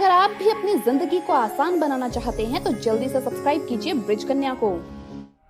अगर आप भी अपनी जिंदगी को आसान बनाना चाहते हैं तो जल्दी से सब्सक्राइब कीजिए ब्रिज कन्या को।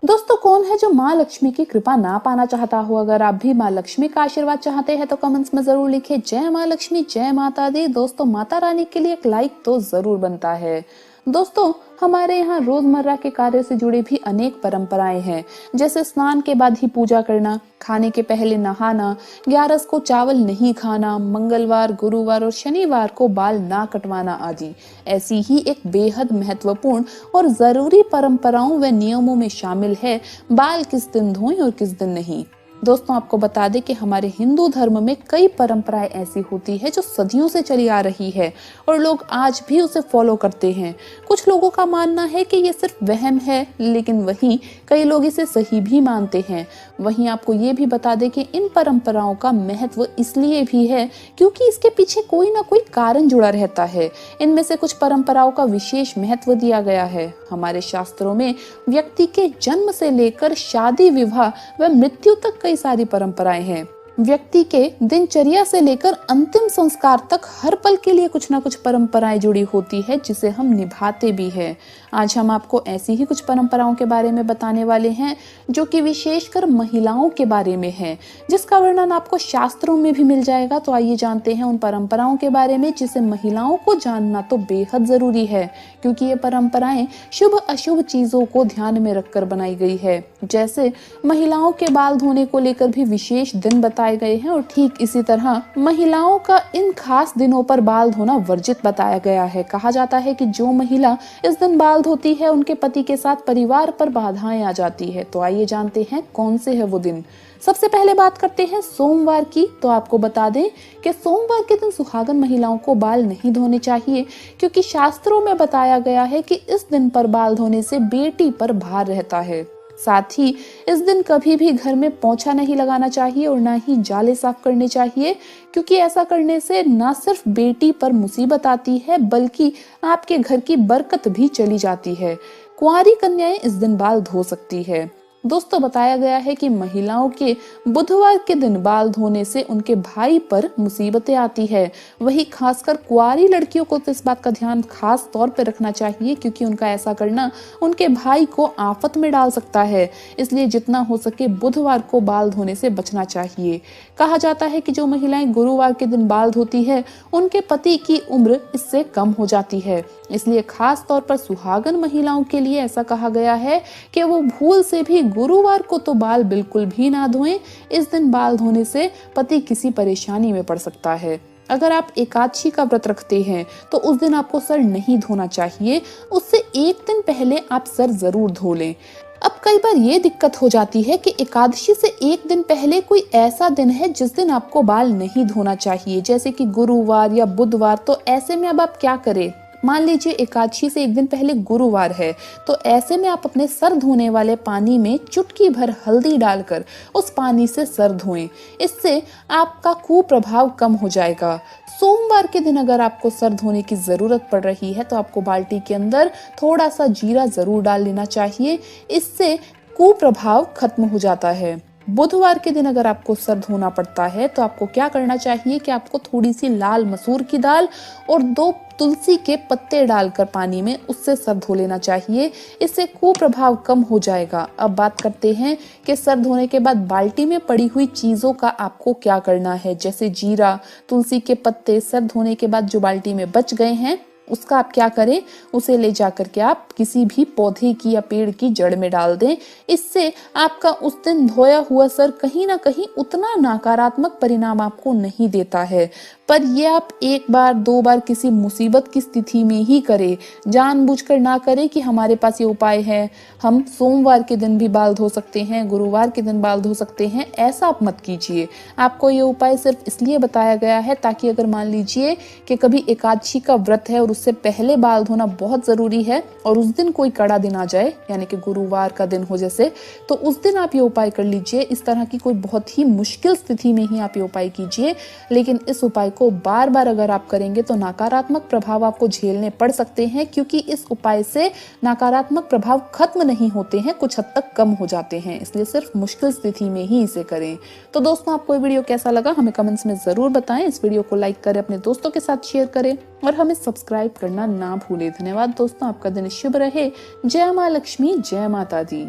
दोस्तों, कौन है जो माँ लक्ष्मी की कृपा ना पाना चाहता हो? अगर आप भी माँ लक्ष्मी का आशीर्वाद चाहते हैं तो कमेंट्स में जरूर लिखिए जय माँ लक्ष्मी, जय माता दी। दोस्तों, माता रानी के लिए एक लाइक तो जरूर बनता है। दोस्तों, हमारे यहाँ रोजमर्रा के कार्य से जुड़ी भी अनेक परंपराएं हैं, जैसे स्नान के बाद ही पूजा करना, खाने के पहले नहाना, 11 को चावल नहीं खाना, मंगलवार, गुरुवार और शनिवार को बाल ना कटवाना आदि। ऐसी ही एक बेहद महत्वपूर्ण और जरूरी परंपराओं व नियमों में शामिल है बाल किस दिन धोएं और किस दिन नहीं। दोस्तों, आपको बता दें कि हमारे हिंदू धर्म में कई परंपराएं ऐसी होती है जो सदियों से चली आ रही है और लोग आज भी उसे फॉलो करते हैं। कुछ लोगों का मानना है कि ये सिर्फ वहम है, लेकिन वहीं कई लोग इसे सही भी मानते हैं। वहीं आपको ये भी बता दें कि इन परंपराओं का महत्व इसलिए भी है क्योंकि इसके पीछे कोई ना कोई कारण जुड़ा रहता है। इनमें से कुछ परंपराओं का विशेष महत्व दिया गया है। हमारे शास्त्रों में व्यक्ति के जन्म से लेकर शादी, विवाह व मृत्यु तक कई सारी परंपराएं हैं। व्यक्ति के दिनचर्या से लेकर अंतिम संस्कार तक हर पल के लिए कुछ ना कुछ परंपराएं जुड़ी होती है, जिसे हम निभाते भी हैं। आज हम आपको ऐसी ही कुछ परंपराओं के बारे में बताने वाले हैं जो कि विशेषकर महिलाओं के बारे में है, जिसका वर्णन आपको शास्त्रों में भी मिल जाएगा। तो आइए जानते हैं उन परंपराओं के बारे में जिसे महिलाओं को जानना तो बेहद जरूरी है, क्योंकि ये परंपराएं शुभ अशुभ चीजों को ध्यान में रखकर बनाई गई है। जैसे महिलाओं के बाल धोने को लेकर भी विशेष दिन बताए गए हैं और ठीक इसी तरह महिलाओं का इन खास दिनों पर बाल धोना वर्जित बताया गया है। कहा जाता है कि जो महिला इस दिन बाल धोती है उनके पति के साथ परिवार पर बाधाएं आ जाती है। तो आइए जानते हैं कौन से है वो दिन। सबसे पहले बात करते हैं सोमवार की। तो आपको बता दें कि सोमवार के दिन सुहागन महिलाओं को बाल नहीं धोने चाहिए, क्योंकि शास्त्रों में बताया गया है कि इस दिन पर बाल धोने से बेटी पर भार रहता है। साथ ही इस दिन कभी भी घर में पोंछा नहीं लगाना चाहिए और ना ही जाले साफ करने चाहिए, क्योंकि ऐसा करने से न सिर्फ बेटी पर मुसीबत आती है बल्कि आपके घर की बरकत भी चली जाती है। कुंवारी कन्याएं इस दिन बाल धो सकती है। दोस्तों, बताया गया है कि महिलाओं के बुधवार के दिन बाल धोने से उनके भाई पर मुसीबतें आती है। वही खासकर कुंवारी लड़कियों को तो इस बात का ध्यान खास तौर पर रखना चाहिए, क्योंकि उनका ऐसा करना उनके भाई को आफत में डाल सकता है। इसलिए जितना हो सके बुधवार को बाल धोने से बचना चाहिए। कहा जाता है कि जो महिलाएं गुरुवार के दिन बाल धोती है उनके पति की उम्र इससे कम हो जाती है। इसलिए खास तौर पर सुहागन महिलाओं के लिए ऐसा कहा गया है कि वो भूल से भी गुरुवार को तो बाल बिल्कुल भी ना धोएं। इस दिन बाल धोने से पति किसी परेशानी में पड़ सकता है। अगर आप एकादशी का व्रत रखते हैं तो उस दिन आपको सर नहीं धोना चाहिए। उससे एक दिन पहले आप सर जरूर धो लें। अब कई बार ये दिक्कत हो जाती है कि एकादशी से एक दिन पहले कोई ऐसा दिन है जिस दिन आपको बाल नहीं धोना चाहिए, जैसे कि गुरुवार या बुधवार। तो ऐसे में अब आप क्या करें? मान लीजिए एकादशी से एक दिन पहले गुरुवार है, तो ऐसे में आप अपने सर धोने वाले पानी में चुटकी भर हल्दी डालकर उस पानी से सर धोएं। इससे आपका कुप्रभाव कम हो जाएगा। सोमवार के दिन अगर आपको सर धोने की जरूरत पड़ रही है तो आपको बाल्टी के अंदर थोड़ा सा जीरा जरूर डाल लेना चाहिए। इससे कुप्रभाव खत्म हो जाता है। बुधवार के दिन अगर आपको सर धोना पड़ता है तो आपको क्या करना चाहिए कि आपको थोड़ी सी लाल मसूर की दाल और 2 तुलसी के पत्ते डालकर पानी में उससे सर धो लेना चाहिए। इससे कुप्रभाव कम हो जाएगा। अब बात करते हैं कि सर धोने के बाद बाल्टी में पड़ी हुई चीजों का आपको क्या करना है। जैसे जीरा, तुलसी के पत्ते सर धोने के बाद जो बाल्टी में बच गए हैं उसका आप क्या करें, उसे ले जाकर के आप किसी भी पौधे की या पेड़ की जड़ में डाल दें। इससे आपका उस दिन धोया हुआ सर कहीं ना कहीं उतना नकारात्मक परिणाम आपको नहीं देता है। पर ये आप एक बार 2 बार किसी मुसीबत की स्थिति में ही करें, जानबूझकर ना करें कि हमारे पास ये उपाय है, हम सोमवार के दिन भी बाल धो सकते हैं, गुरुवार के दिन बाल धो सकते हैं। ऐसा आप मत कीजिए। आपको ये उपाय सिर्फ इसलिए बताया गया है ताकि अगर मान लीजिए कि कभी एकादशी का व्रत है और उससे पहले बाल धोना बहुत जरूरी है और उस दिन कोई कड़ा दिन आ जाए, यानी कि गुरुवार का दिन हो जैसे, तो उस दिन आप ये उपाय कर लीजिए। इस तरह की कोई बहुत ही मुश्किल स्थिति में ही आप ये उपाय कीजिए, लेकिन इस उपाय को बार बार अगर आप करेंगे तो नकारात्मक प्रभाव आपको झेलने पड़ सकते हैं, क्योंकि इस उपाय से नकारात्मक प्रभाव खत्म नहीं होते हैं, कुछ हद तक कम हो जाते हैं। इसलिए सिर्फ मुश्किल स्थिति में ही इसे करें। तो दोस्तों, आपको ये वीडियो कैसा लगा हमें कमेंट्स में जरूर बताएं। इस वीडियो को लाइक करें, अपने दोस्तों के साथ शेयर करें और हमें सब्सक्राइब करना ना भूलें। धन्यवाद दोस्तों, आपका दिन शुभ रहे। जय माँ लक्ष्मी, जय माता दी।